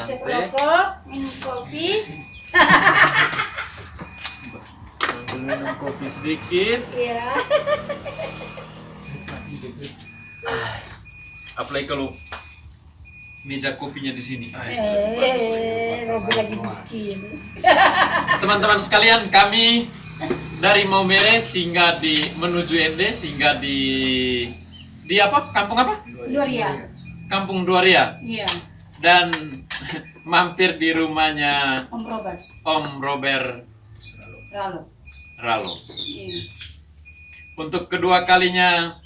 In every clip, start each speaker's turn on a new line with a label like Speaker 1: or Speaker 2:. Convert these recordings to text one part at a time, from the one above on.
Speaker 1: Rokok, minum kopi.
Speaker 2: Minum kopi sedikit.
Speaker 1: Iya.
Speaker 2: Apalagi kalau meja kopinya di sini.
Speaker 1: Robi lagi miskin.
Speaker 2: Teman-teman sekalian, kami dari Maumere sehingga menuju Ende sehingga di apa? Kampung apa?
Speaker 1: Doria.
Speaker 2: Kampung Duaria.
Speaker 1: Iya.
Speaker 2: Dan mampir di rumahnya
Speaker 1: Om Robert.
Speaker 2: Om Robert
Speaker 1: Lalu.
Speaker 2: Ralo.
Speaker 1: Iya.
Speaker 2: Untuk kedua kalinya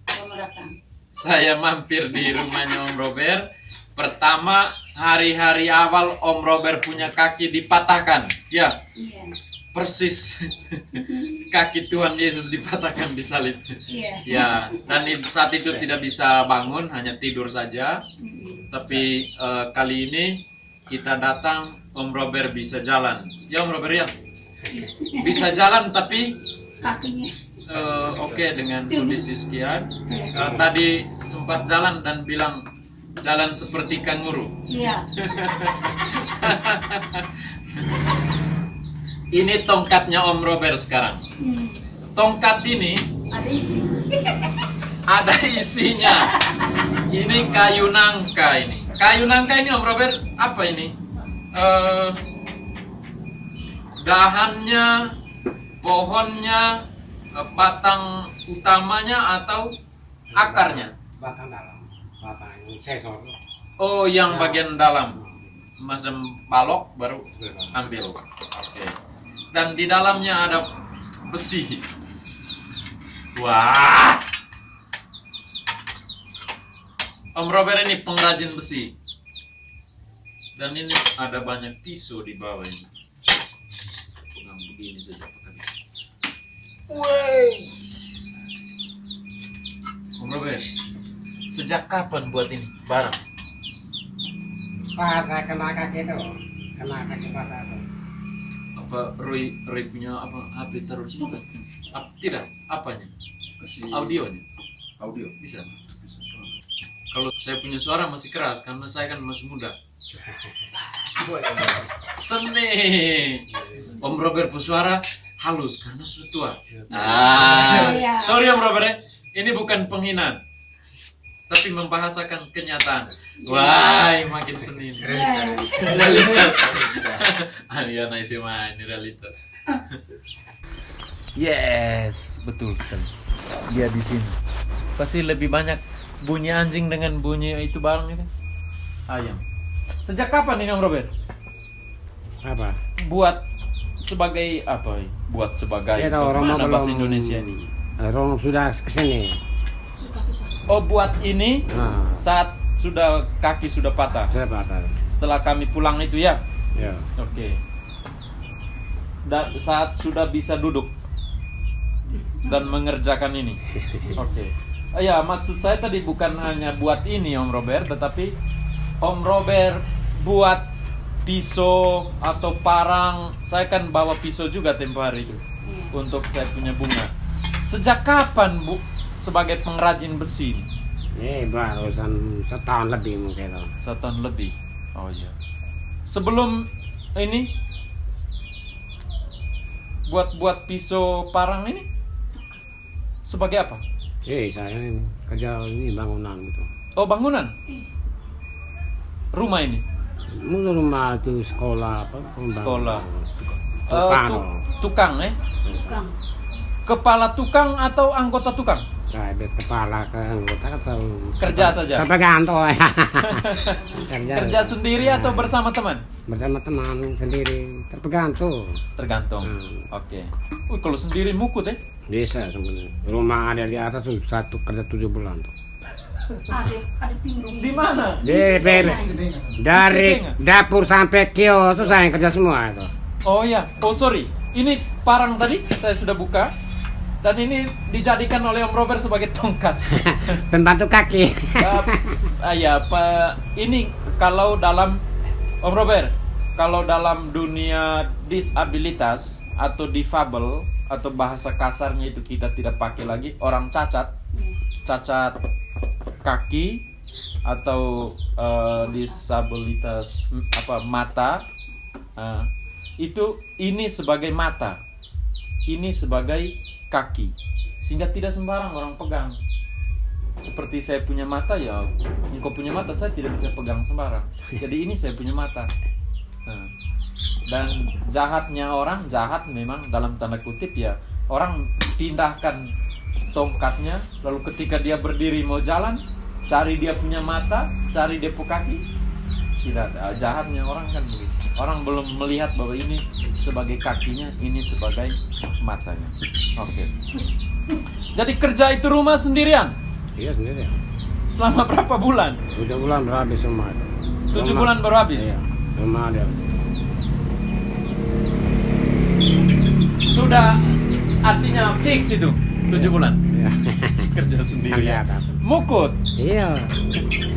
Speaker 1: Kamu datang.
Speaker 2: saya mampir di rumahnya Om Robert. Pertama, hari-hari awal Om Robert punya kaki dipatahkan. Ya,
Speaker 1: Iya.
Speaker 2: persis kaki Tuhan Yesus dipatahkan di salib.
Speaker 1: Iya.
Speaker 2: Ya, dan saat itu tidak bisa bangun, hanya tidur saja. Tapi kali ini kita datang, Om Robert bisa jalan. Ya Om Robert ya, bisa jalan tapi
Speaker 1: Kakinya.
Speaker 2: oke, dengan kondisi sekian. Tadi sempat jalan dan bilang jalan seperti kanguru.
Speaker 1: Iya.
Speaker 2: Ini tongkatnya Om Robert sekarang. Tongkat ini
Speaker 1: Ada isi.
Speaker 2: ada isinya. Ini kayu nangka ini. Kayu nangka ini Om Robert apa ini? Dahannya, pohonnya, batang utamanya atau akarnya?
Speaker 3: Batang dalam, batang sesor.
Speaker 2: Oh, yang bagian dalam. Macam balok baru ambil. Oke. Dan di dalamnya ada besi. Wah. Om Robert ini pengrajin besi. Dan ini ada banyak pisau di bawah ini. Pegang begini saja pakai bisa. Woi. Sadis. Om Robert, sejak kapan buat ini barang?
Speaker 3: Pas saya kena kaki itu, kena kaki patah itu.
Speaker 2: Apa Roy punya apa HP terus juga? Tidak, apanya? Audionya.
Speaker 4: Audio
Speaker 2: Bisa. Kalau saya punya suara masih keras karena saya kan masih muda. Seni. Om Robert punya suara halus karena sudah tua.
Speaker 1: Iya.
Speaker 2: Sorry Om Robert, ini bukan penghinaan, tapi membahasakan kenyataan. Wah, makin seni.
Speaker 1: Iya.
Speaker 2: Realitas. Iya, nice man, ini realitas. Yes, betul sekali. Dia di sini. Pasti lebih banyak bunyi anjing dengan bunyi itu barang itu. Ayam. Sejak kapan ini Om Robert?
Speaker 3: Apa?
Speaker 2: Buat sebagai apa? Buat sebagai
Speaker 3: Ya, tahu, orang
Speaker 2: mana
Speaker 3: belum-
Speaker 2: bahasa Indonesia ini?
Speaker 3: Orang sudah kesini.
Speaker 2: Oh, buat ini
Speaker 3: Nah,
Speaker 2: saat kaki sudah patah.
Speaker 3: sudah patah.
Speaker 2: Setelah kami pulang itu ya.
Speaker 3: Ya.
Speaker 2: Oke. Dan saat sudah bisa duduk dan mengerjakan ini. Oke. Ya, maksud saya tadi bukan hanya buat ini Om Robert, tetapi Om Robert buat pisau atau parang. Saya kan bawa pisau juga tempo hari itu untuk saya punya bunga. Sejak kapan Bu sebagai pengrajin besi?
Speaker 3: Ini barusan setahun lebih mungkin.
Speaker 2: Setahun lebih. Oh iya. Sebelum ini buat pisau parang ini sebagai apa?
Speaker 3: Saya ini kerja ini bangunan gitu.
Speaker 2: Oh, bangunan. Rumah ini.
Speaker 3: Mungkin rumah itu sekolah apa?
Speaker 2: Sekolah.
Speaker 3: Tukang.
Speaker 2: Tukang
Speaker 1: Tukang.
Speaker 2: Kepala tukang atau anggota tukang?
Speaker 3: Saya kepala ke anggota atau
Speaker 2: Kerja saja.
Speaker 3: tergantung.
Speaker 2: Kerja sendiri atau bersama teman?
Speaker 3: bersama teman sendiri, tergantung.
Speaker 2: Tergantung. Oke. Wih, kalau sendiri mukut ya?
Speaker 3: Bisa sebenarnya. Rumah ada di atas tuh satu kerja 7 bulan tuh.
Speaker 1: Ada tinggung.
Speaker 2: Di mana?
Speaker 3: Dari dapur sampai kios tuh saya yang kerja semua itu.
Speaker 2: Oh ya. Oh sorry. Ini parang tadi saya sudah buka. Dan ini dijadikan oleh Om Robert sebagai tongkat.
Speaker 3: Pembantu kaki.
Speaker 2: Ya, ini kalau dalam Om Robert, kalau dalam dunia disabilitas atau difabel atau bahasa kasarnya itu kita tidak pakai lagi, orang cacat, cacat kaki atau disabilitas mata, itu ini sebagai mata, ini sebagai kaki, sehingga tidak sembarang orang pegang. Seperti saya punya mata, ya engkau punya mata, saya tidak bisa pegang sembarang. Jadi ini saya punya mata. Dan jahatnya orang, jahat memang dalam tanda kutip ya, orang pindahkan tongkatnya, lalu ketika dia berdiri mau jalan, cari dia punya mata, cari dia punya kaki. Tidak ada. Jahatnya orang kan begitu. Orang belum melihat bahwa ini sebagai kakinya, ini sebagai matanya. Oke. Jadi kerja itu rumah sendirian?
Speaker 3: Iya sendiri.
Speaker 2: Selama berapa bulan?
Speaker 3: 7 bulan baru habis semua.
Speaker 2: 7 bulan baru habis?
Speaker 3: Iya, rumah ada.
Speaker 2: Sudah artinya fix itu 7 bulan?
Speaker 3: Iya.
Speaker 2: Kerja sendiri.
Speaker 3: Kelihatan.
Speaker 2: Mukut?
Speaker 3: Iya.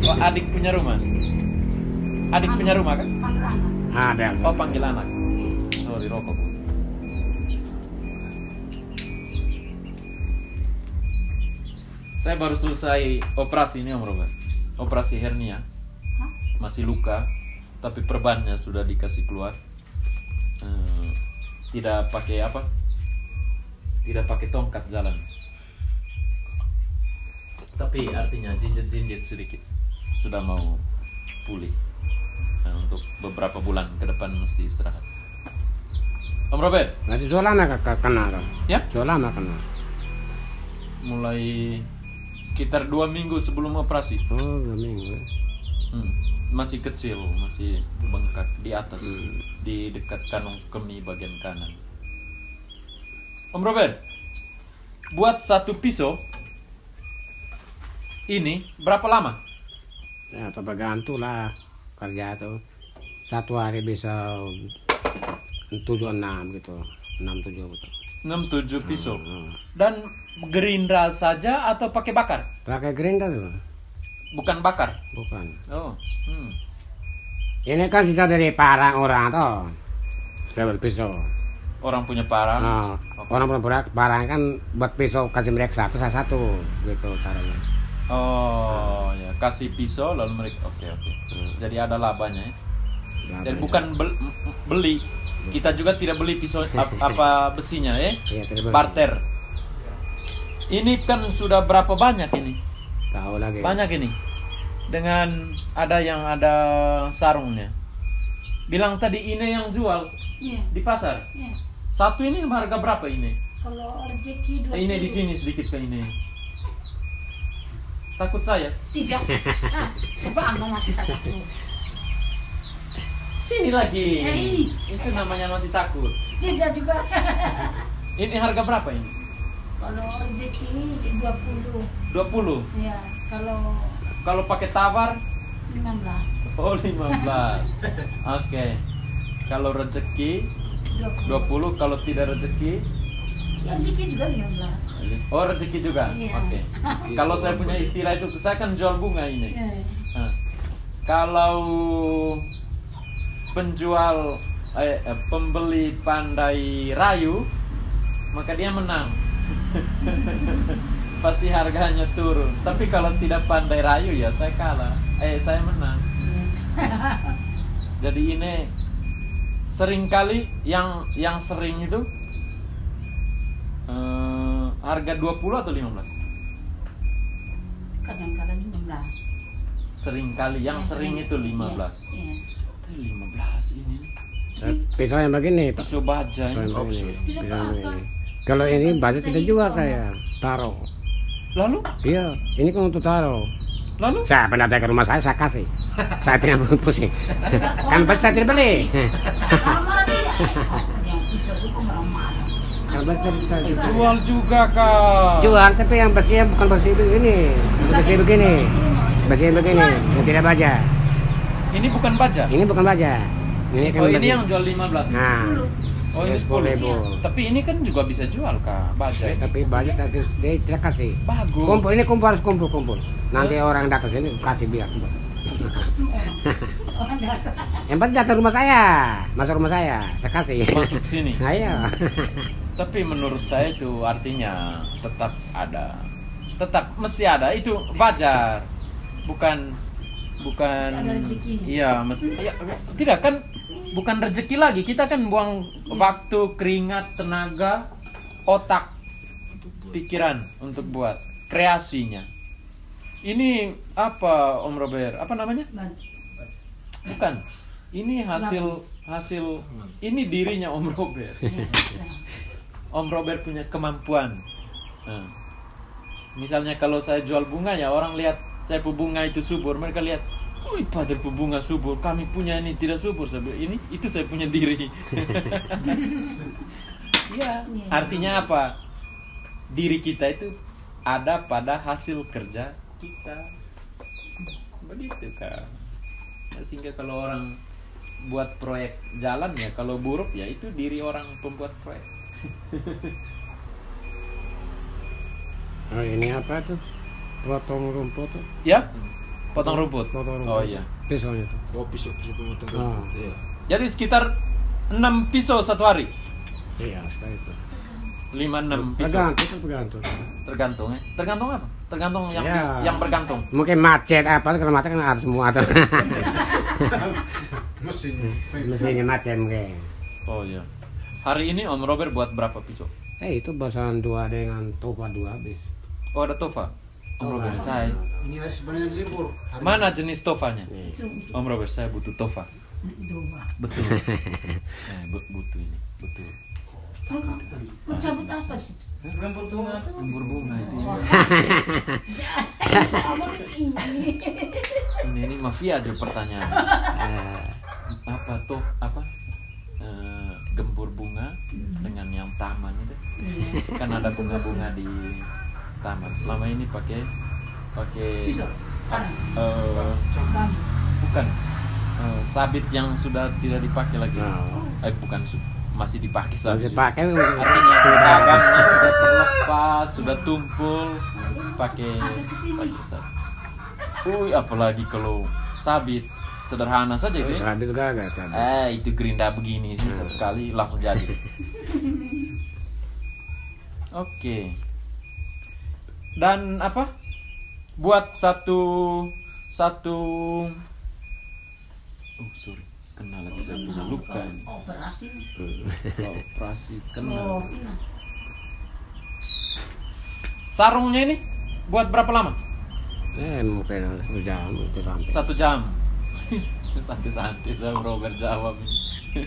Speaker 2: Oh, adik punya rumah? Adik punya rumah kan?
Speaker 1: Panggil anak.
Speaker 3: Ada.
Speaker 2: Oh, panggil anak. Oh, di rokok. Saya baru selesai operasi ini Om Robert. Operasi hernia.
Speaker 1: Hah?
Speaker 2: Masih luka, tapi perbannya sudah dikasih keluar. Tidak pakai apa? Tidak pakai tongkat jalan. Tapi artinya jinjit-jinjit sedikit. Sudah mau pulih. Untuk beberapa bulan ke depan mesti istirahat. Om Robert?
Speaker 3: Nanti sudah lama kena.
Speaker 2: Ya?
Speaker 3: Sudah lama kena.
Speaker 2: Mulai sekitar 2 minggu sebelum operasi.
Speaker 3: Oh, 2 minggu.
Speaker 2: Masih kecil, masih bengkak di atas, di dekat kantung kemih bagian kanan. Om Robert, buat satu pisau ini berapa lama?
Speaker 3: Ya, tergantung lah kerja itu. Satu hari bisa 7-6 gitu. 6-7 gitu.
Speaker 2: 6-7 pisau. Dan gerindra saja atau pakai bakar?
Speaker 3: Pakai gerinda tuh.
Speaker 2: Bukan bakar?
Speaker 3: Bukan.
Speaker 2: Oh.
Speaker 3: Ini kan sisa dari parang orang toh. Saya pisau.
Speaker 2: Orang punya parang.
Speaker 3: Nah, orang punya parang kan buat pisau kasih mereka satu gitu caranya.
Speaker 2: Oh ya, kasih pisau lalu mereka oke. Jadi ada labanya ya. Dan bukan beli. Kita juga tidak beli pisau apa besinya ya.
Speaker 3: Iya, tidak beli.
Speaker 2: Barter. Ini kan sudah berapa banyak ini?
Speaker 3: Tahu lagi.
Speaker 2: Banyak ini. Dengan ada yang ada sarungnya. Bilang tadi ini yang jual
Speaker 1: Iya.
Speaker 2: di pasar.
Speaker 1: Iya.
Speaker 2: Satu ini harga berapa ini?
Speaker 1: Kalau rezeki 20.
Speaker 2: Ini di sini sedikit ke ini. Takut saya.
Speaker 1: Tidak. Coba Anda masih sakit tuh.
Speaker 2: Sini lagi.
Speaker 1: Hei.
Speaker 2: Itu namanya masih takut.
Speaker 1: Tidak juga.
Speaker 2: Ini harga berapa ini?
Speaker 1: Kalau rezeki 20.
Speaker 2: 20.
Speaker 1: Ya, kalau
Speaker 2: Pakai tawar
Speaker 1: 15.
Speaker 2: oh 15. Oke. Kalau rezeki 20, kalau tidak rezeki
Speaker 1: Ya rezeki juga 15.
Speaker 2: oh rezeki juga.
Speaker 1: Iya.
Speaker 2: Oke. Kalau saya punya istilah itu, saya kan jual bunga ini.
Speaker 1: Ya.
Speaker 2: Nah, kalau penjual pembeli pandai rayu, maka dia menang. Pasti harganya turun. Tapi kalau tidak pandai rayu ya saya kalah. Saya menang. Jadi ini seringkali yang sering itu harga 20 atau 15?
Speaker 1: Kadang-kadang 15.
Speaker 2: Seringkali yang
Speaker 1: Ya,
Speaker 2: sering itu 15.
Speaker 1: Iya.
Speaker 2: 15 ini.
Speaker 3: Pisau yang begini.
Speaker 2: Pisau baja
Speaker 3: Pisau
Speaker 2: ini.
Speaker 3: yang begini.
Speaker 1: Tidak
Speaker 3: Pisau yang
Speaker 1: apa-apa.
Speaker 3: begini. Kalau ini baja tidak juga saya taruh.
Speaker 2: Lalu?
Speaker 3: Iya, ini kan untuk taruh.
Speaker 2: Lalu?
Speaker 3: Saya pernah datang ke rumah saya kasih. Saya tidak pusing. Kan pasti saya tidak beli.
Speaker 1: Marah-marah dia. Yang pisau itu marah-marah.
Speaker 3: Kan pasti saya
Speaker 2: Jual juga kak.
Speaker 3: jual, tapi yang besinya bukan besi begini. Besi begini. Besi begini, yang tidak baja.
Speaker 2: Ini bukan baja.
Speaker 3: Ini bukan baja. Ini kan
Speaker 2: Oh ini
Speaker 3: besi.
Speaker 2: yang jual 15.
Speaker 3: Nah,
Speaker 2: Oh ini 10.000. Tapi ini kan juga bisa jual kak, baja.
Speaker 3: Tapi budget dia tidak kasih.
Speaker 2: Bagus.
Speaker 3: Kumpul harus kumpul. Nanti orang datang sini kasih biar.
Speaker 1: Semua orang datang.
Speaker 3: Yang penting datang rumah saya, masuk rumah saya kasih.
Speaker 2: Masuk sini.
Speaker 3: Nah, iya.
Speaker 2: Tapi menurut saya itu artinya tetap ada, tetap mesti ada, itu wajar, bukan
Speaker 1: Ada rezeki.
Speaker 2: iya mesti ya, tidak kan, bukan rezeki lagi, kita kan buang waktu, keringat, tenaga, otak, pikiran untuk buat kreasinya. Ini apa Om Robert, apa namanya? Bukan, ini hasil ini dirinya Om Robert. Om Robert punya kemampuan. Nah, misalnya kalau saya jual bunga ya, orang lihat saya bunga itu subur, mereka lihat, wih padahal bunga subur, kami punya ini tidak subur. Saya bilang, ini itu saya punya diri. Ya, artinya apa? Diri kita itu ada pada hasil kerja kita. Begitu kan. Ya, sehingga kalau orang buat proyek jalan ya, kalau buruk ya itu diri orang pembuat proyek.
Speaker 3: Oh, ini apa tuh? Potong rumput tuh.
Speaker 2: Ya, potong rumput.
Speaker 3: Potong rumput.
Speaker 2: Oh iya.
Speaker 3: Pisaunya tuh.
Speaker 4: Oh, pisau pemotong
Speaker 3: Ah.
Speaker 4: rumput. Iya.
Speaker 2: Jadi sekitar 6 pisau satu hari.
Speaker 3: Iya, seperti itu.
Speaker 2: 5-6 pisau.
Speaker 3: Tergantung.
Speaker 2: Tergantung ya. Tergantung apa? Tergantung yang
Speaker 3: Ya.
Speaker 2: yang bergantung.
Speaker 3: Mungkin macet apa, kalau macet kan harus semua tuh. Mesinnya macet mungkin.
Speaker 2: Oh iya. Hari ini Om Robert buat berapa pisau?
Speaker 3: Itu bosan 2 dengan tofa 2 habis.
Speaker 2: Oh ada tofa. Om Robert saya.
Speaker 4: Ini hari sebenarnya libur.
Speaker 2: Mana jenis tofanya?
Speaker 1: Itu
Speaker 2: Om Robert saya butuh tofa.
Speaker 1: domba.
Speaker 2: Betul. Saya butuh ini. Betul.
Speaker 1: Mau cabut apa di situ?
Speaker 4: Gambur bunga.
Speaker 2: Gembur bunga itu.
Speaker 1: Sama ini.
Speaker 2: Ini mafia aja pertanyaan.
Speaker 3: Eh,
Speaker 2: Apa toh apa? Gembur bunga dengan yang taman itu. Kan ada bunga-bunga di taman. Selama ini pakai
Speaker 1: Pisau. Kanan.
Speaker 2: eh, bukan sabit yang sudah tidak dipakai lagi.
Speaker 3: Oh.
Speaker 2: Bukan masih dipakai
Speaker 3: Masih
Speaker 2: sabit.
Speaker 3: pakai
Speaker 2: Artinya dagangnya sudah terlepas, sudah tumpul, pakai sabit. Apalagi kalau sabit sederhana saja itu. Ya?
Speaker 3: Sabit juga agak sabit.
Speaker 2: Itu gerinda begini sih satu kali langsung jadi. Oke. Dan apa? Buat satu sorry, kena lagi saya punya luka ini.
Speaker 1: Operasi.
Speaker 2: Operasi kena.
Speaker 1: Oh, iya.
Speaker 2: Sarungnya ini buat berapa lama?
Speaker 3: Mungkin 1 jam itu sampai.
Speaker 2: 1 jam. Santai-santai saya Robert jawab ini.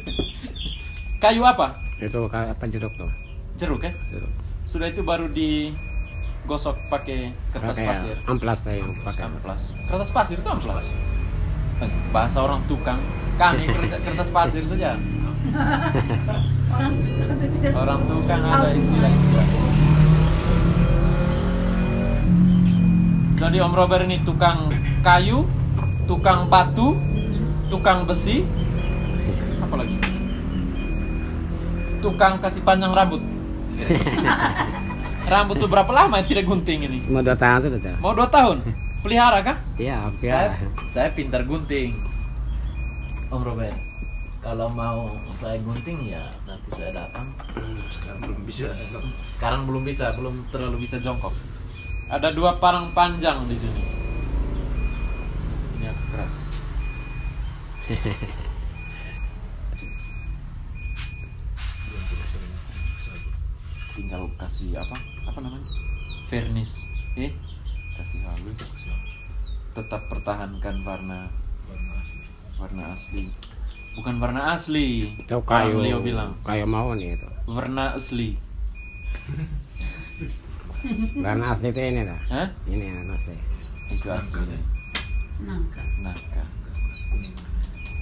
Speaker 2: Kayu apa?
Speaker 3: Itu kayak apa jeruk tuh?
Speaker 2: Jeruk ya?
Speaker 3: Jeruk.
Speaker 2: Sudah itu baru digosok pakai kertas
Speaker 3: Kayak
Speaker 2: pasir.
Speaker 3: amplas kayak yang pakai.
Speaker 2: Amplas. Kertas pasir itu amplas. Bahasa orang tukang. Kami kertas pasir saja. Orang tukang ada istilah-istilah. Jadi Om Robert ini tukang kayu, tukang batu, tukang besi, apa lagi? Tukang kasih panjang rambut. Rambut seberapa lama tidak gunting ini?
Speaker 3: Mau 2 tahun tuh udah.
Speaker 2: Mau 2 tahun? Pelihara kah?
Speaker 3: Iya, ya.
Speaker 2: Saya pintar gunting. Om Robert, kalau mau saya gunting ya nanti saya datang.
Speaker 4: Sekarang belum bisa.
Speaker 2: Sekarang belum bisa, belum terlalu bisa jongkok. Ada 2 parang panjang di sini. Ini agak keras. Tinggal kasih apa namanya? Vernis, kasih halus. Tetap pertahankan warna asli. Bukan warna asli.
Speaker 3: Itu
Speaker 2: Orang
Speaker 3: kayu.
Speaker 2: Leo bilang
Speaker 3: Kayu mau nih itu.
Speaker 2: warna asli.
Speaker 3: Warna asli itu ini dah.
Speaker 2: Hah?
Speaker 3: Ini yang asli.
Speaker 2: Itu asli.
Speaker 1: Nangka.
Speaker 2: Nangka.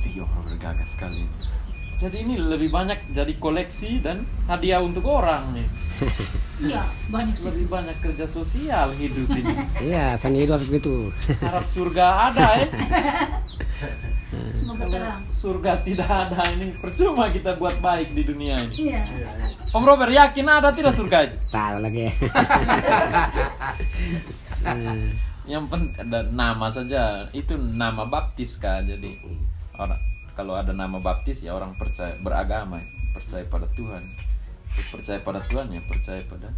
Speaker 2: Iya, bergagas sekali. Jadi ini lebih banyak jadi koleksi dan hadiah untuk orang nih.
Speaker 1: Iya, banyak sih.
Speaker 2: Lebih banyak kerja sosial hidup ini.
Speaker 3: Iya, seni hidup begitu.
Speaker 2: Harap surga ada ya.
Speaker 1: Semoga terang.
Speaker 2: surga tidak ada ini, percuma kita buat baik di dunia ini.
Speaker 1: Iya.
Speaker 2: Om Robert yakin ada tidak surga itu?
Speaker 3: Tahu lagi.
Speaker 2: Yang penting ada nama saja, itu nama baptis kan. Jadi orang kalau ada nama baptis ya orang percaya beragama, percaya pada Tuhan. Percaya pada Tuhan ya percaya pada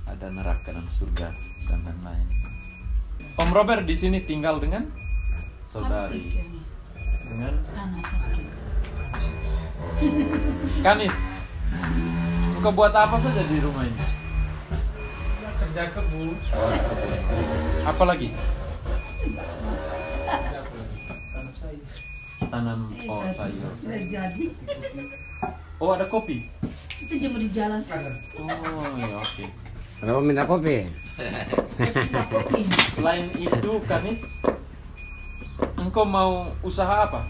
Speaker 2: ada neraka dan surga dan lain-lain. Om Robert di sini tinggal dengan saudari, dengan Kanis. Suka buat apa saja di rumah ini?
Speaker 4: Kerja kebun.
Speaker 2: Apa lagi?
Speaker 4: Tanam sayur.
Speaker 2: Tanam sayur.
Speaker 1: Sudah jadi.
Speaker 2: Oh ada kopi.
Speaker 1: Itu jemur di jalan.
Speaker 2: Oh ya oke.
Speaker 3: Kenapa minta kopi?
Speaker 1: Sudah kopi.
Speaker 2: Selain itu Kanis, engkau mau usaha apa?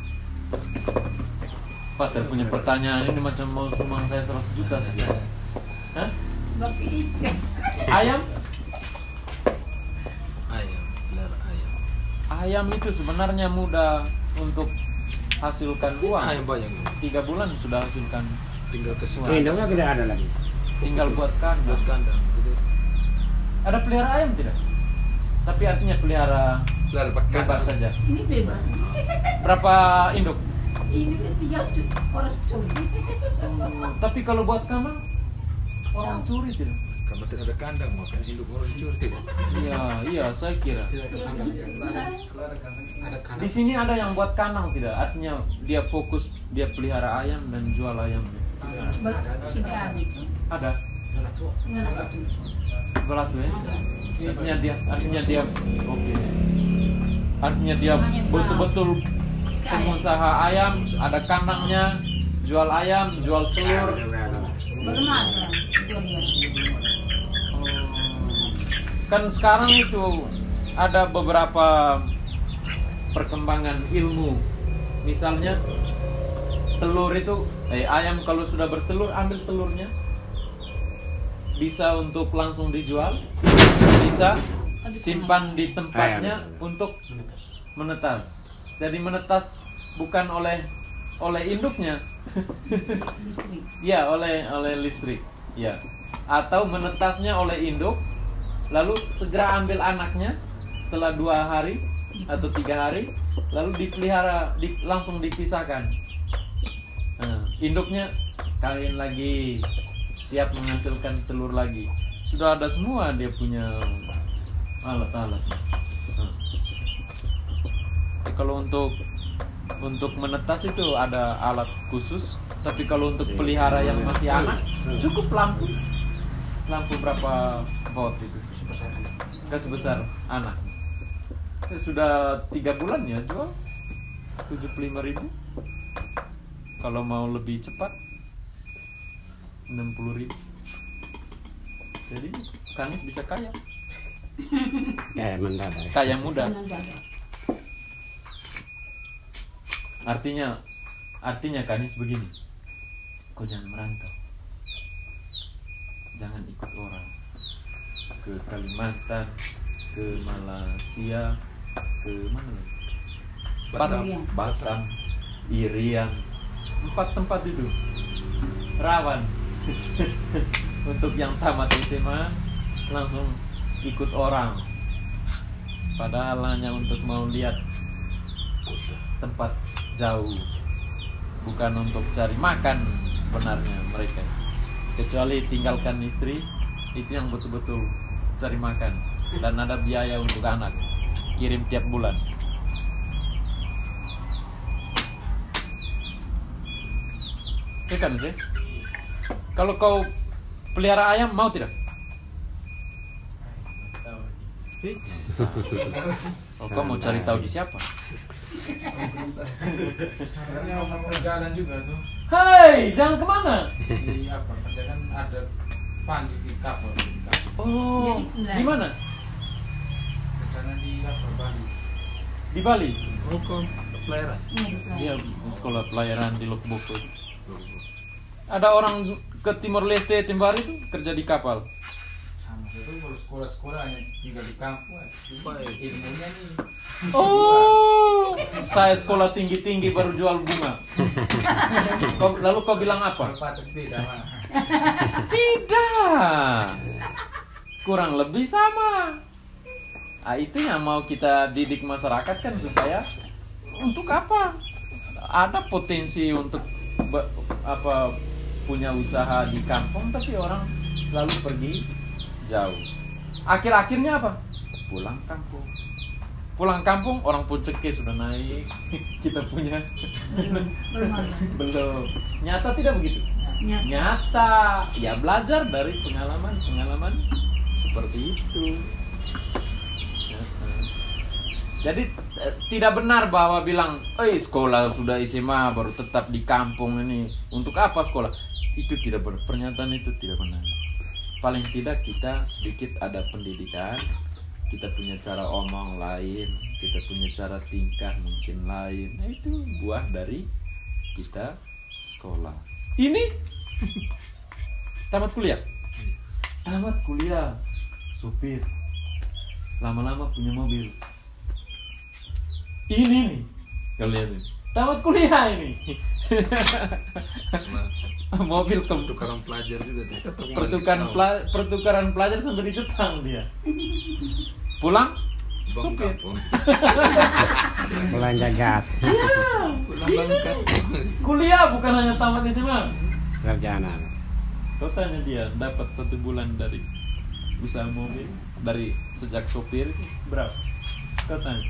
Speaker 2: Pater punya pertanyaan ini macam mau sumbang saya 100 juta saja. Hah?
Speaker 1: Bagi ikan.
Speaker 2: Ayam?
Speaker 4: Ayam, belar ayam.
Speaker 2: Ayam itu sebenarnya mudah untuk hasilkan uang.
Speaker 4: Ayam banyak.
Speaker 2: 3 bulan sudah hasilkan.
Speaker 4: Tinggal ke
Speaker 2: Wah.
Speaker 4: sini.
Speaker 3: Induknya tidak ada lagi.
Speaker 2: Tinggal buat kandang.
Speaker 4: Buat kandang. Gitu.
Speaker 2: Ada pelihara ayam tidak? Tapi artinya pelihara
Speaker 4: Belar pakai
Speaker 2: bebas saja.
Speaker 1: Ini bebas.
Speaker 2: Berapa induk?
Speaker 1: Ini kan 3 orang curi.
Speaker 2: Tapi kalau buat kamar orang curi tidak?
Speaker 4: Kamu tidak ada kandang, makanya hidup orang dicuri.
Speaker 2: Iya, saya kira.
Speaker 4: Ada kandang.
Speaker 2: Di sini ada yang buat kandang tidak? Artinya dia fokus dia pelihara ayam dan jual ayamnya.
Speaker 1: Tidak ada.
Speaker 2: Ada.
Speaker 1: Nggak ada.
Speaker 2: Belatu ya. Artinya dia oke. Artinya dia betul-betul pengusaha ayam, ada kandangnya, jual ayam, jual telur.
Speaker 1: Bermata. Itu dia.
Speaker 2: Kan sekarang itu ada beberapa perkembangan ilmu. Misalnya telur itu ayam kalau sudah bertelur ambil telurnya. Bisa untuk langsung dijual, bisa simpan di tempatnya untuk menetas. Jadi menetas bukan oleh induknya.
Speaker 1: Listrik.
Speaker 2: Ya, oleh listrik. Ya. Atau menetasnya oleh induk, lalu segera ambil anaknya setelah 2 hari atau 3 hari, lalu dipelihara, langsung dipisahkan. Nah, induknya kawin lagi, siap menghasilkan telur lagi. Sudah ada semua dia punya alat-alat. Nah. Kalau untuk menetas itu ada alat khusus, tapi kalau untuk pelihara yang masih anak cukup lampu berapa volt itu sebesar anak. Sudah 3 bulan ya jual 75.000. Kalau mau lebih cepat 60.000. Jadi Kanis bisa kaya.
Speaker 3: Kayak mendadak.
Speaker 2: Kaya muda.
Speaker 1: Jangan dadak.
Speaker 2: Artinya Kanis begini. Kau jangan merantau. Jangan ikut orang ke Kalimantan, ke Malaysia, ke mana lagi? Batam, Irian. 4 tempat itu rawan untuk yang tamat SMA langsung ikut orang, padahal hanya untuk mau lihat tempat jauh, bukan untuk cari makan sebenarnya mereka, kecuali tinggalkan istri itu yang betul-betul cari makan dan ada biaya untuk anak kirim tiap bulan. Oke kan sih? Kalau kau pelihara ayam mau tidak? Oh, kau mau cari tahu di siapa?
Speaker 5: Sebenarnya mau perjalanan juga tuh.
Speaker 2: Hai, jangan kemana?
Speaker 5: Di apa? Kerja kan ada pandi di kapal.
Speaker 2: Oh, di mana?
Speaker 5: Perjalanan di apa? Bali.
Speaker 2: Di Bali.
Speaker 4: Hukum pelayaran.
Speaker 2: Dia sekolah pelayaran di Lombok. Ada orang ke Timor Leste, Timbar itu kerja di kapal.
Speaker 5: Sama itu kalau sekolah hanya tinggal di kampung.
Speaker 4: Baik.
Speaker 5: Ilmunya nih.
Speaker 2: Oh, saya sekolah tinggi-tinggi baru jual bunga. Lalu kau bilang apa?
Speaker 5: Patut beda mah.
Speaker 2: Tidak. Kurang lebih sama. Ah, itu yang mau kita didik masyarakat kan supaya untuk apa? Ada potensi untuk punya usaha di kampung tapi orang selalu pergi jauh. Akhir-akhirnya apa? Pulang kampung. Pulang kampung orang Punceke sudah naik. Kita punya belum. Nyata tidak begitu? Nyata. Ya belajar dari pengalaman seperti itu. Nyata. Jadi tidak benar bahwa bilang, sekolah sudah SMA baru tetap di kampung ini. Untuk apa sekolah? Itu tidak benar. Pernyataan itu tidak benar. Paling tidak kita sedikit ada pendidikan. Kita punya cara omong lain, kita punya cara tingkah mungkin lain. Nah, itu buah dari kita sekolah. Ini tamat kuliah. Tamat kuliah, supir. Lama-lama punya mobil. Ini nih, kalian ini. Tamat kuliah ini. Mobil
Speaker 4: Pertukaran pelajar juga tuh.
Speaker 2: pertukaran pelajar sampai di Jepang dia. Pulang
Speaker 4: Bang
Speaker 2: supir.
Speaker 4: kampung.
Speaker 3: Pulang jagat.
Speaker 4: Pulang bangkat.
Speaker 2: Kuliah bukan hanya tamat SMA.
Speaker 3: Sarjana.
Speaker 2: Kau tanya dia dapat 1 bulan dari usaha mobil dari sejak sopir berapa? Kau tanya.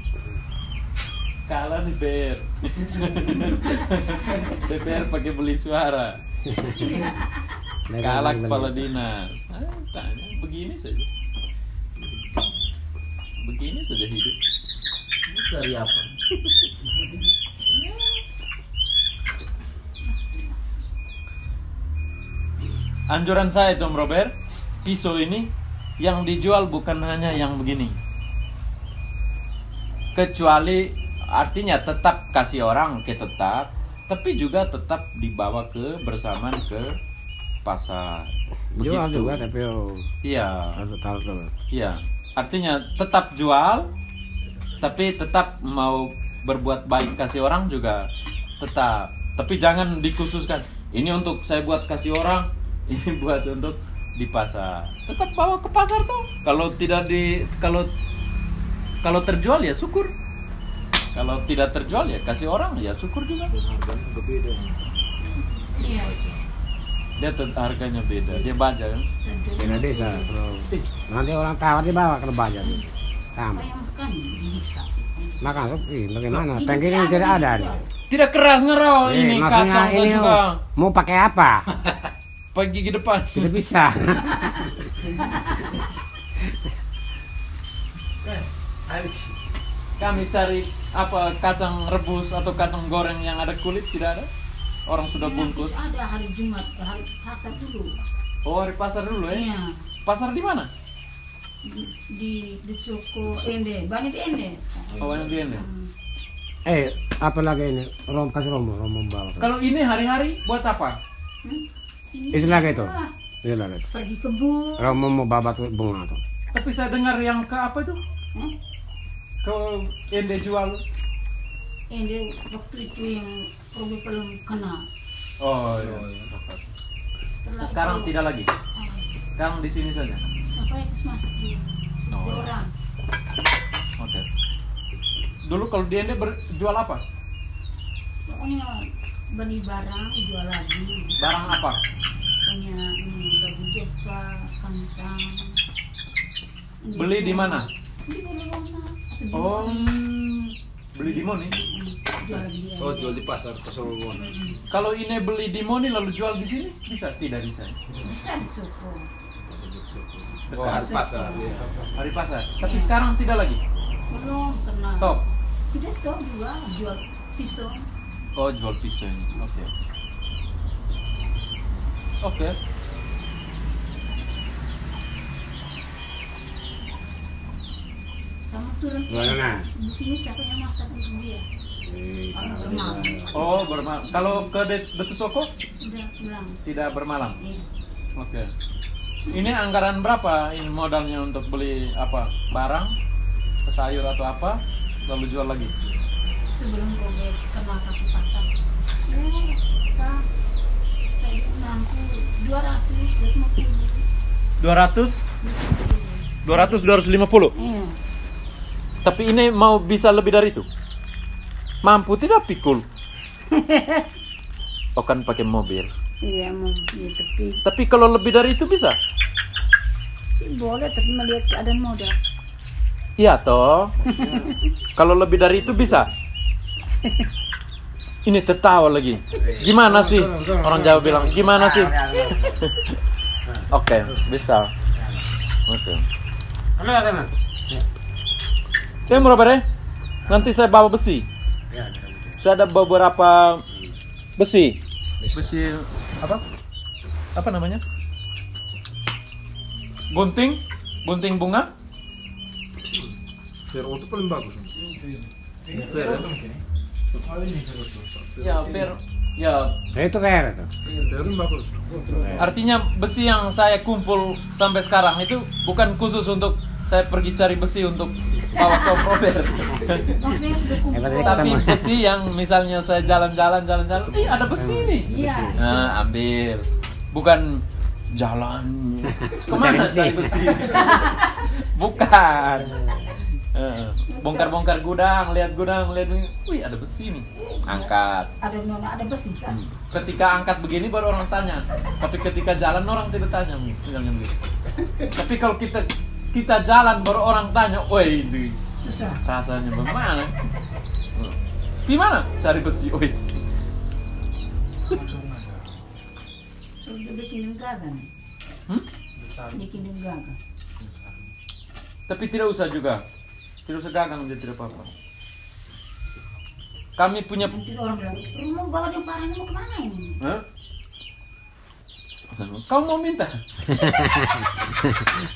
Speaker 2: Kalah di DPR. DPR pakai beli suara. Kalah kepala dinas. Tanya begini saja. Begini saja hidup. Cari apa? Anjuran saya Tom Robert, pisau ini yang dijual bukan hanya yang begini. Kecuali artinya tetap kasih orang ke tetap, tapi juga tetap dibawa ke bersamaan ke pasar.
Speaker 3: Jual
Speaker 2: Begitu.
Speaker 3: juga tapi
Speaker 2: Iya.
Speaker 3: harus tahu tuh.
Speaker 2: Iya, artinya tetap jual, tapi tetap mau berbuat baik kasih orang juga tetap. Tapi jangan dikhususkan. Ini untuk saya buat kasih orang, ini buat untuk di pasar. Tetap bawa ke pasar tuh. Kalau tidak kalau terjual ya syukur. Kalau tidak terjual ya kasih orang ya syukur juga.
Speaker 4: Harganya juga beda.
Speaker 1: Iya.
Speaker 2: Dia harganya beda. Dia baca kan.
Speaker 3: Tidak bisa. Kalau nanti orang tawar dibawa ke baja. Sama.
Speaker 1: Apa yang makan bisa.
Speaker 3: Makan bagaimana? Penggiling tidak ada nih.
Speaker 2: Tidak keras ngero ini
Speaker 3: Maksudnya
Speaker 2: kacang saya
Speaker 3: ini
Speaker 2: juga.
Speaker 3: mau pakai apa?
Speaker 2: Pagi ke depan.
Speaker 3: Tidak bisa.
Speaker 2: Kami cari apa kacang rebus atau kacang goreng yang ada kulit tidak ada. Orang sudah bungkus.
Speaker 1: Ada hari Jumat, hari pasar dulu.
Speaker 2: Oh, hari pasar dulu ya.
Speaker 1: Iya.
Speaker 2: Pasar di mana?
Speaker 1: Di Coko Ende, banyak di Ende.
Speaker 2: Oh, yang di ini.
Speaker 3: Apa lagi ini? Kasih romo bawa.
Speaker 2: Kalau ini hari-hari buat apa?
Speaker 3: Itu lagi itu.
Speaker 1: Ah,
Speaker 3: Itu lagi.
Speaker 1: pergi kebun.
Speaker 3: Romo mau bawa tuh bunga tuh.
Speaker 2: Tapi saya dengar yang ke apa itu?
Speaker 1: Hmm?
Speaker 2: Ke Ende jual.
Speaker 1: Ende waktu itu yang Robi belum kena.
Speaker 2: Oh, iya.
Speaker 1: Setelah
Speaker 2: Sekarang
Speaker 1: itu,
Speaker 2: tidak lagi. Sekarang di sini saja.
Speaker 1: sampai masuk di
Speaker 2: Oh.
Speaker 1: orang.
Speaker 2: Oke. Dulu kalau di Ende jual apa?
Speaker 1: Pokoknya beli barang jual lagi.
Speaker 2: Barang apa?
Speaker 1: Punya ini baju jepang, kantang. Ini
Speaker 2: Beli di mana?
Speaker 1: Di Bologna.
Speaker 2: Oh, beli di Moni.
Speaker 1: Jual lagi dia.
Speaker 4: Oh, jual di pasar Won.
Speaker 2: Kalau ini beli di Moni lalu jual di sini bisa? Tidak bisa.
Speaker 1: Bisa di Coko.
Speaker 4: Oh, hari pasar. Ya.
Speaker 2: Hari pasar. Tapi sekarang tidak lagi.
Speaker 1: Belum kena.
Speaker 2: Stop.
Speaker 1: Tidak stop juga jual pisau.
Speaker 2: Oh, jual pisau ini. Oke. Oke.
Speaker 1: Sama turun.
Speaker 3: Mana?
Speaker 1: Di sini siapa yang masak untuk dia? Orang bermalam.
Speaker 2: Oh, bermalam. Kalau ke Detu Soko
Speaker 1: Udah pulang.
Speaker 2: tidak bermalam.
Speaker 1: Iya.
Speaker 2: Oke. Ini anggaran berapa ini modalnya untuk beli apa? Barang, sayur atau apa? Lalu jual lagi.
Speaker 1: sebelum robek kena kaki patah. Pak, saya mampu
Speaker 2: 250.
Speaker 1: Iya.
Speaker 2: Tapi ini mau bisa lebih dari itu? Mampu tidak pikul? Oh kan pakai mobil.
Speaker 1: Iya, mau ya,
Speaker 2: Tapi kalau lebih dari itu bisa?
Speaker 1: sih boleh, tapi melihat keadaan modal.
Speaker 2: Iya toh. Kalau lebih dari itu bisa? Ini tertawa lagi. Gimana sih? Orang Jawa bilang, gimana sih? Oke, bisa. Oke.
Speaker 3: Halo, teman.
Speaker 2: Tem berapa? Nanti saya bawa besi.
Speaker 3: Ya,
Speaker 2: Saya ada beberapa besi. Besi apa? Apa namanya? Gunting? Gunting bunga?
Speaker 4: Vero itu paling bagus. Vero itu mungkin.
Speaker 2: Ya, fair. Ya,
Speaker 3: itu kayak itu.
Speaker 4: Vero yang bagus.
Speaker 2: artinya besi yang saya kumpul sampai sekarang itu bukan khusus untuk saya pergi cari besi untuk bawa ke Robert.
Speaker 1: Maksudnya sudah kumpul.
Speaker 2: Tapi besi yang misalnya saya jalan-jalan, ada besi nih.
Speaker 1: Iya.
Speaker 2: Nah, ambil. Bukan jalan. Kemana cari besi? Bukan. Bongkar-bongkar gudang, lihat ini. Wih, ada besi nih. Angkat.
Speaker 1: Ada nona, ada besi kan?
Speaker 2: Ketika angkat begini baru orang tanya. Tapi ketika jalan orang tidak tanya, misalnya begitu. Tapi kalau kita jalan baru orang tanya, woi, ini
Speaker 1: Susah.
Speaker 2: rasanya bagaimana? Gimana cari besi? Woi.
Speaker 1: Sudah bikin gagal. Bikin gagal.
Speaker 2: Tapi tidak usah juga. Tidak usah gagang, dia tidak apa-apa. Kami punya.
Speaker 1: Nanti orang bilang, rumah bawa yang parah ini mau kemana ini?
Speaker 2: Hah? Kau mau minta?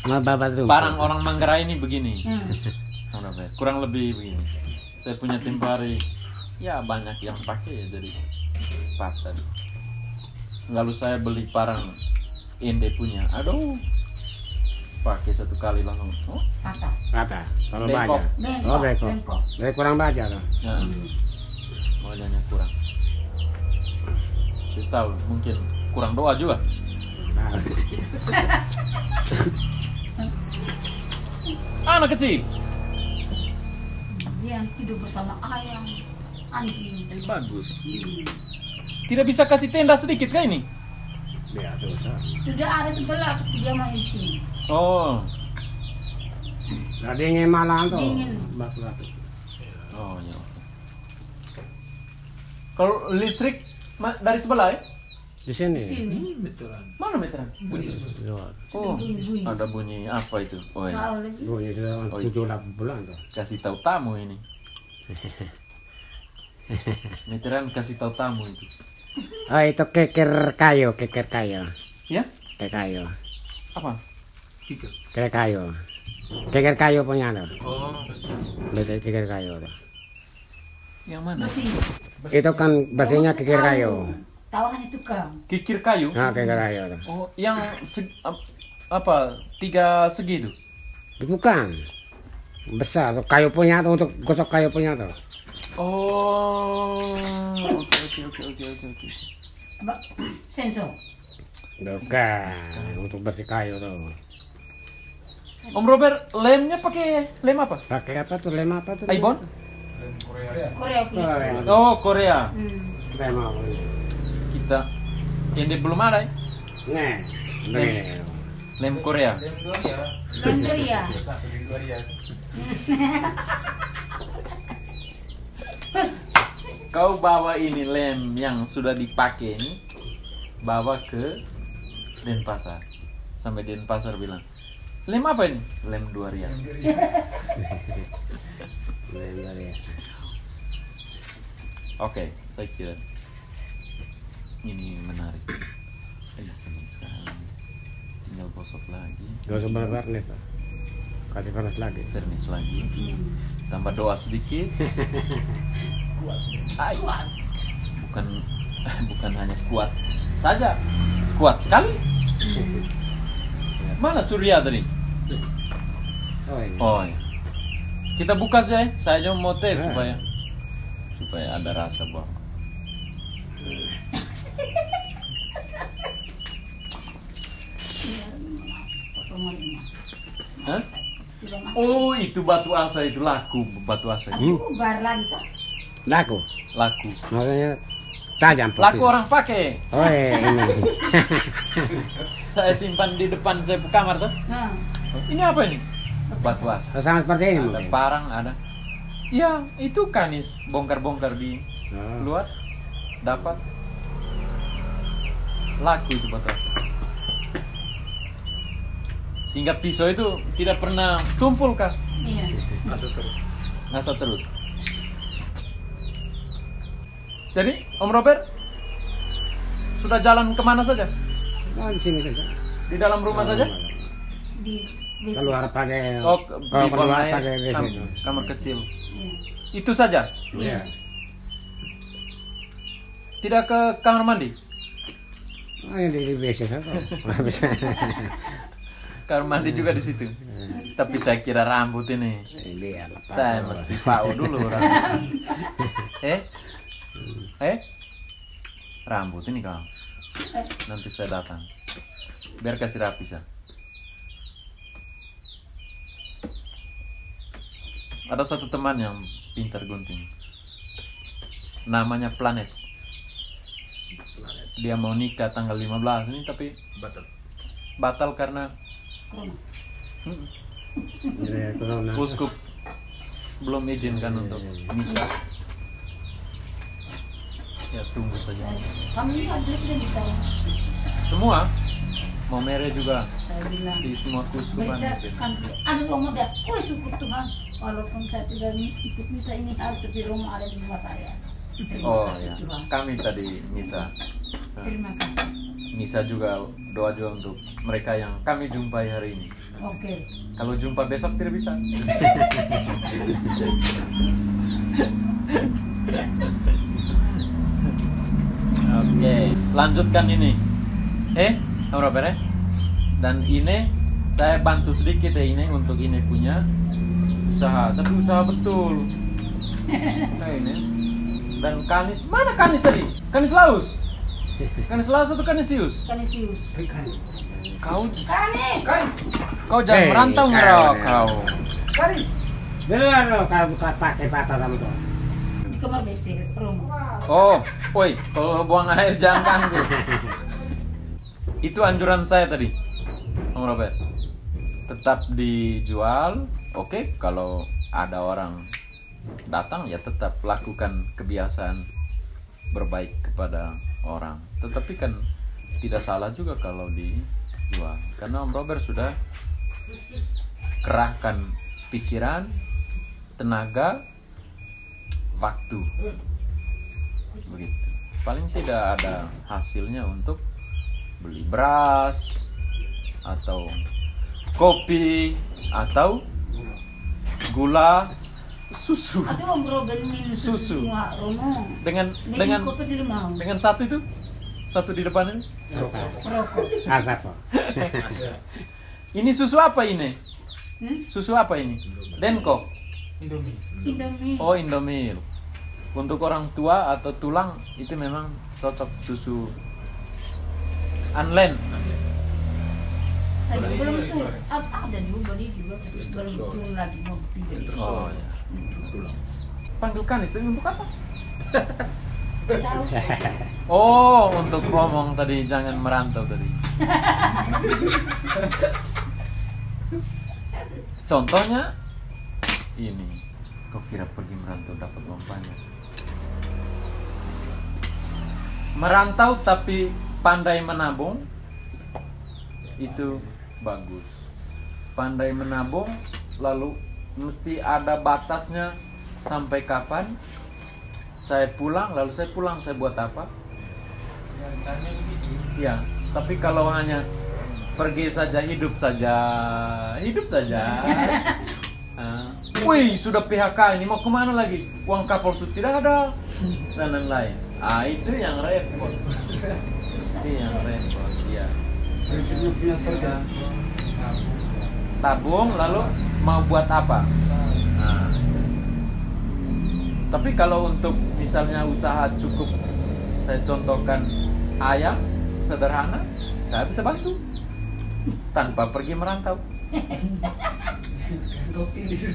Speaker 3: Mau babat tuh.
Speaker 2: Barang orang Manggarai ini begini. Kurang lebih begini. Saya punya Tempari. Ya banyak yang pakai ya dari patah. Lalu saya beli barang Ende punya. Aduh. Pakai satu kali langsung. Oh,
Speaker 1: Patah.
Speaker 3: Kata, kalau
Speaker 2: Bengkok.
Speaker 3: baca. Oh, bengkok.
Speaker 1: Bengkok.
Speaker 3: Dari kurang baca tuh.
Speaker 2: ya. Modalnya kurang. Saya tahu mungkin kurang doa juga.
Speaker 3: Nah,
Speaker 2: Anak kecil.
Speaker 1: Dia tidur bersama ayam, anjing.
Speaker 2: Bagus. Tidak bisa kasih tenda sedikit kah ini?
Speaker 3: biar tuh.
Speaker 1: Sudah ada sebelah, dia mau isi.
Speaker 2: Oh.
Speaker 3: Nah, dingin malam tuh.
Speaker 1: Dingin.
Speaker 3: Batu-batu.
Speaker 2: Oh ya. Kalau listrik dari sebelah ya?
Speaker 3: Di sini.
Speaker 1: Sini.
Speaker 2: Mana meteran? Oh,
Speaker 1: Bunyi-bunyi.
Speaker 2: ada bunyi apa itu? Oh ya.
Speaker 1: Tahu lagi.
Speaker 3: Bunyi sudah
Speaker 2: Oh, iya.
Speaker 3: 7-8 bulan tuh.
Speaker 2: Kasih tahu tamu ini. Meteran kasih tahu tamu itu.
Speaker 3: Oh, itu keker kayu.
Speaker 2: Ya?
Speaker 3: Keker kayu.
Speaker 2: Apa?
Speaker 4: Kikir.
Speaker 3: Keker kayu. Keker kayu punya tuh.
Speaker 4: Oh,
Speaker 3: Betul keker kayu tuh.
Speaker 2: Yang mana?
Speaker 1: Besi.
Speaker 3: Itu kan besinya keker kayu.
Speaker 1: Tawahan itu kau.
Speaker 2: Kikir kayu.
Speaker 3: Nah, keker kayu tuh.
Speaker 2: Oh, yang apa? 3 segi itu.
Speaker 3: Bukan. Besar tuh kayu punya tuh untuk gosok kayu punya tuh.
Speaker 2: Oh, oke.
Speaker 1: Apa? Sensor.
Speaker 3: Bukan. Untuk bersih kayu tuh.
Speaker 2: Om Robert, lemnya pakai lem apa?
Speaker 3: Pakai apa tuh? Lem apa tuh?
Speaker 2: Aibon?
Speaker 1: Korea punya.
Speaker 2: Oh, Korea.
Speaker 3: Lem apa?
Speaker 2: Kita ini belum ada ya?
Speaker 3: Nih. Nih.
Speaker 2: Lem Korea.
Speaker 5: Lem dua ya.
Speaker 1: Blender ya.
Speaker 5: Biasa di dua ya.
Speaker 1: Terus
Speaker 2: Kau bawa ini lem yang sudah dipakai ini, bawa ke Denpasar. Sampai Denpasar bilang, lem apa ini? Lem 2 rial.
Speaker 3: Lem ya.
Speaker 2: Oke, saya kira ini menarik. Senang sekali. Tinggal gosok lagi,
Speaker 3: Gak usah berwarna tuh. Kasih panas lagi.
Speaker 2: vernis lagi, tambah doa sedikit. Ay, bukan hanya kuat saja, kuat sekali. Mana Surya tadi?
Speaker 3: Oh, ini.
Speaker 2: Oh ya. Kita buka saja. Saya cuma mau tes supaya supaya ada rasa bahwa Hah? Oh, itu batu asa itu laku, batu asa itu.
Speaker 1: Bar lagi kok.
Speaker 3: Laku.
Speaker 2: Laku.
Speaker 3: Maksudnya tajam.
Speaker 2: Laku orang pakai.
Speaker 3: Oh ini.
Speaker 2: Saya simpan di depan saya kamar tuh.
Speaker 1: Nah,
Speaker 2: Ini apa ini? Batu asa.
Speaker 3: Oh, sama seperti ini
Speaker 2: Ada
Speaker 3: mungkin.
Speaker 2: parang, ada. Iya, itu kanis bongkar-bongkar di
Speaker 3: Oh.
Speaker 2: luar dapat laku itu batu asa. Sehingga pisau itu tidak pernah tumpul kah?
Speaker 1: iya.
Speaker 4: Asa terus.
Speaker 2: Ngasa terus. Jadi Om Robert sudah jalan kemana saja?
Speaker 3: Oh, di sini saja.
Speaker 2: Di dalam rumah saja?
Speaker 1: Di WC.
Speaker 3: Keluar pakai.
Speaker 2: Oh,
Speaker 3: kalau
Speaker 2: di buang
Speaker 3: keluar
Speaker 2: air,
Speaker 3: pakai WC.
Speaker 2: kamar kecil.
Speaker 1: Iya.
Speaker 2: Itu saja.
Speaker 3: Iya.
Speaker 2: Tidak ke kamar mandi.
Speaker 3: Oh, ini di WC saja.
Speaker 2: Kamar mandi juga di situ. Tapi saya kira rambut ini.
Speaker 3: Biar.
Speaker 2: Saya mesti pau dulu rambut. Rambut ini kau. Nanti saya datang. Biar kasih rapi saya. Ada satu teman yang pintar gunting. Namanya Planet. Dia mau nikah tanggal 15 ini tapi batal karena uskup belum izinkan untuk misa. Ya tunggu saja.
Speaker 1: Kami ada tidak bisa.
Speaker 2: Semua mau mere juga
Speaker 1: Saya bilang.
Speaker 2: di semua kuskupan.
Speaker 1: Mereka kan ada rumah dia. Oh syukur Tuhan. Walaupun saya tidak ikut misa ini harus tapi rumah ada di rumah saya. Terima
Speaker 2: Oh
Speaker 1: kasih
Speaker 2: ya,
Speaker 1: Tuhan.
Speaker 2: kami tadi misa.
Speaker 1: Terima kasih.
Speaker 2: Misa juga doa juga untuk mereka yang kami jumpai hari ini.
Speaker 1: Oke.
Speaker 2: Kalau jumpa besok tidak bisa. Oke, lanjutkan ini. Om Robert ya. Dan ini saya bantu sedikit ya ini untuk ini punya usaha, tapi usaha betul. Nah, ini. Dan kanis, mana kanis tadi? Kanis laus. Kanis laus atau kanisius?
Speaker 1: Kanisius.
Speaker 2: Kau
Speaker 1: Kani.
Speaker 2: kau jangan
Speaker 3: Hei,
Speaker 2: merantau
Speaker 3: kau.
Speaker 2: ngerok kau.
Speaker 3: Benar loh kalau buka pakai patah kamu tuh.
Speaker 1: Di kamar WC rumah.
Speaker 2: Oh, woi, kalau buang air jangan ganggu. Itu anjuran saya tadi, Om Robert. Tetap dijual, oke. Kalau ada orang datang ya tetap lakukan kebiasaan berbaik kepada orang. Tetapi kan tidak salah juga kalau dijual. Karena Om Robert sudah kerahkan pikiran, tenaga, waktu. Begitu. Paling tidak ada hasilnya untuk beli beras atau kopi atau gula, susu.
Speaker 1: Aduh, Om Robin minum
Speaker 2: Susu.
Speaker 1: semua rumah.
Speaker 2: Dengan
Speaker 1: kopi di rumah.
Speaker 2: dengan satu itu, satu di depan ini.
Speaker 1: Rokok.
Speaker 3: Apa kok?
Speaker 2: Ini susu apa ini?
Speaker 1: Hmm?
Speaker 2: Susu apa ini? Denko.
Speaker 5: Indomie.
Speaker 1: Indomie.
Speaker 2: Oh, Indomil. Untuk orang tua atau tulang itu memang cocok susu Anlen.
Speaker 1: Tadi belum tuh. Ada juga beli juga. Belum turun lagi mau beli.
Speaker 2: Oh ya. Panggil kanis tadi untuk apa?
Speaker 1: Tahu.
Speaker 2: Oh, untuk ngomong tadi jangan merantau tadi. Contohnya ini. Kau kira pergi merantau dapat uang banyak? Merantau tapi pandai menabung itu bagus. Pandai menabung lalu mesti ada batasnya sampai kapan saya pulang, lalu saya pulang saya buat apa?
Speaker 5: Ya, rencananya begitu.
Speaker 2: Ya, tapi kalau hanya pergi saja, hidup saja. Wih, sudah PHK ini mau kemana lagi? Uang kapal sudah tidak ada dan lain-lain. Itu yang repot. Itu yang repot, ya. Tabung lalu mau buat apa? Nah, Tapi kalau untuk misalnya usaha cukup, saya contohkan ayam sederhana, saya bisa bantu tanpa pergi merantau.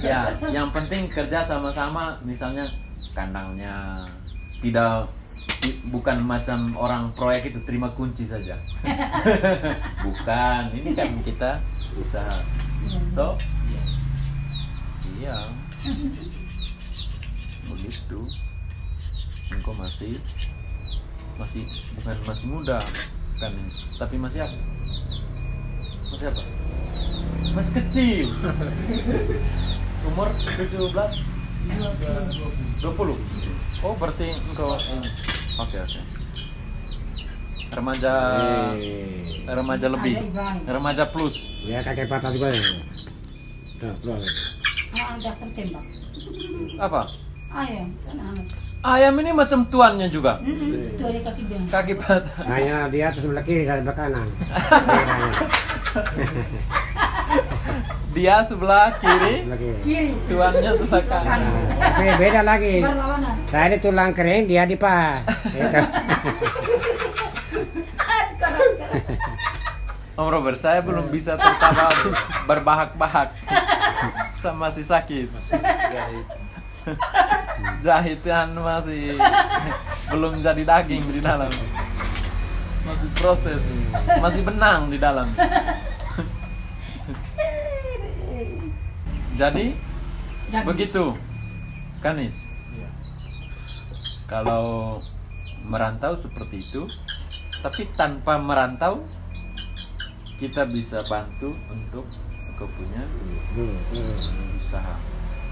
Speaker 2: Ya, yang penting kerja sama-sama, misalnya kandangnya bukan macam orang proyek itu terima kunci saja. Bukan, ini kan kita usaha. Toh? Iya. Begitu. Engkau masih bukan masih muda kan ini, tapi masih apa? Masih apa? Masih kecil. Umur 17? 20. Oh, berarti engkau oke. Remaja lebih. Remaja plus.
Speaker 3: Ya kakek patah juga ya. Tuh, keluar.
Speaker 1: Ada tertembak.
Speaker 2: Apa?
Speaker 1: Ayam, kan anak.
Speaker 2: Ayam ini macam tuannya juga.
Speaker 1: Itu ada kaki biang.
Speaker 2: Kaki patah.
Speaker 3: Hanya dia atas sebelah kiri, saya sebelah kanan.
Speaker 2: Dia sebelah kiri,
Speaker 3: Sebelah kiri.
Speaker 1: Kiri.
Speaker 2: tuannya sebelah kanan.
Speaker 3: Tapi beda lagi.
Speaker 1: Berlawanan.
Speaker 3: Saya di tulang kering, dia di pas. Gitu.
Speaker 1: Sekarang.
Speaker 2: Om Robert, saya belum bisa tertawa berbahak-bahak. Sama masih sakit. Jahitan masih belum jadi daging di dalam. Masih proses, masih benang di dalam. Jadi begitu, Kanis.
Speaker 5: Iya.
Speaker 2: Kalau merantau seperti itu, tapi tanpa merantau kita bisa bantu untuk kau punya usaha.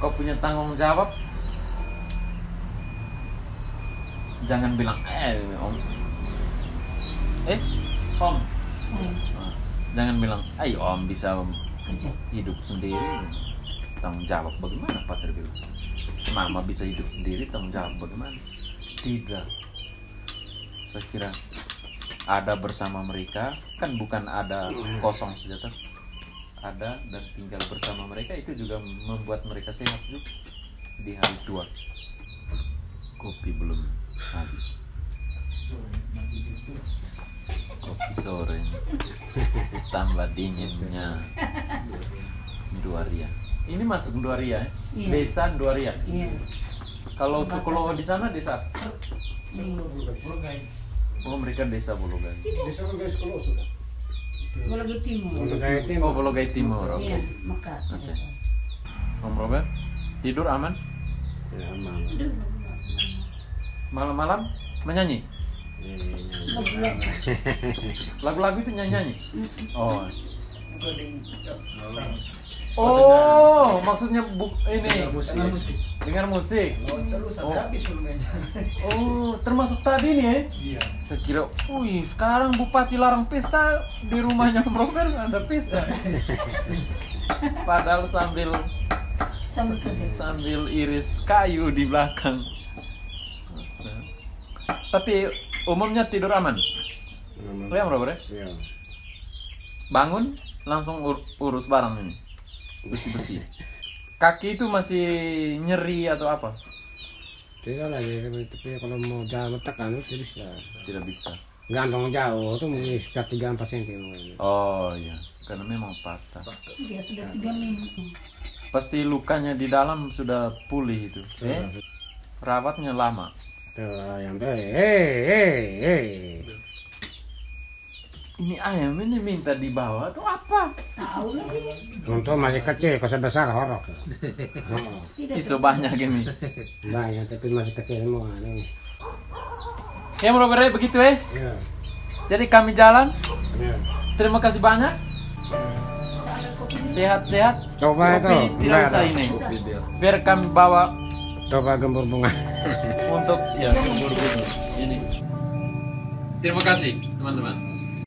Speaker 2: Kau punya tanggung jawab. Jangan bilang om. Om. Nah, jangan bilang, ayo om bisa hidup sendiri. Tanggung jawab bagaimana Pak Terbiru? Mama bisa hidup sendiri, tanggung jawab bagaimana? Tidak. Saya kira ada bersama mereka, kan bukan ada kosong saja toh. Ada dan tinggal bersama mereka, itu juga membuat mereka sehat juga di hari tua. Kopi belum habis. Kopi sore tambah dinginnya Duaria. Ini masuk Duaria ya?
Speaker 1: Iya.
Speaker 2: Desa Duaria.
Speaker 1: Iya.
Speaker 2: Kalau Sukolo di sana desa.
Speaker 5: Bulugai.
Speaker 2: Oh, mereka desa Bulugai.
Speaker 1: Bulugai Timur.
Speaker 2: Oh, Bulugai Timur. Oke.
Speaker 1: Iya, Mekar.
Speaker 2: Oke. Om Robert, tidur aman?
Speaker 3: Ya, aman.
Speaker 2: Malam-malam menyanyi? Lagu-lagu itu nyanyi-nyanyi? Oh. Oh, maksudnya ini dengar musik. Oh, termasuk tadi nih ya?
Speaker 5: Iya.
Speaker 2: Saya kira, wih sekarang Bupati larang pesta di rumahnya Om Robert ada pesta. Padahal sambil iris kayu di belakang. Tapi umumnya tidur aman. Ya Om Robert ya?
Speaker 3: Iya.
Speaker 2: Bangun langsung urus barang ini. Besi-besi. Kaki itu masih nyeri atau apa?
Speaker 3: Tidak lah, tapi kalau mau jalan tekan itu bisa.
Speaker 2: Tidak bisa.
Speaker 3: Gantung jauh itu mungkin sekitar 3-4 cm.
Speaker 2: Oh iya, karena memang patah.
Speaker 1: Dia sudah 3 minggu.
Speaker 2: Pasti lukanya di dalam sudah pulih itu. Rawatnya lama.
Speaker 3: Tuh ayam tuh,
Speaker 2: Ini ayam ini minta dibawa atau apa?
Speaker 1: Tahu lagi.
Speaker 3: Untuk masih kecil, kalau besar horok. Oh,
Speaker 2: Iso banyak ini.
Speaker 3: banyak tapi masih kecil semua. Nih.
Speaker 2: Ya Om Robert begitu ya.
Speaker 3: Ya,
Speaker 2: Jadi kami jalan.
Speaker 3: ya.
Speaker 2: Terima kasih banyak. Sehat-sehat.
Speaker 3: Coba
Speaker 2: Kopi
Speaker 3: itu.
Speaker 2: tidak usah ini. Biar kami bawa
Speaker 3: Coba gembur bunga.
Speaker 2: untuk ya ini. Terima kasih teman-teman.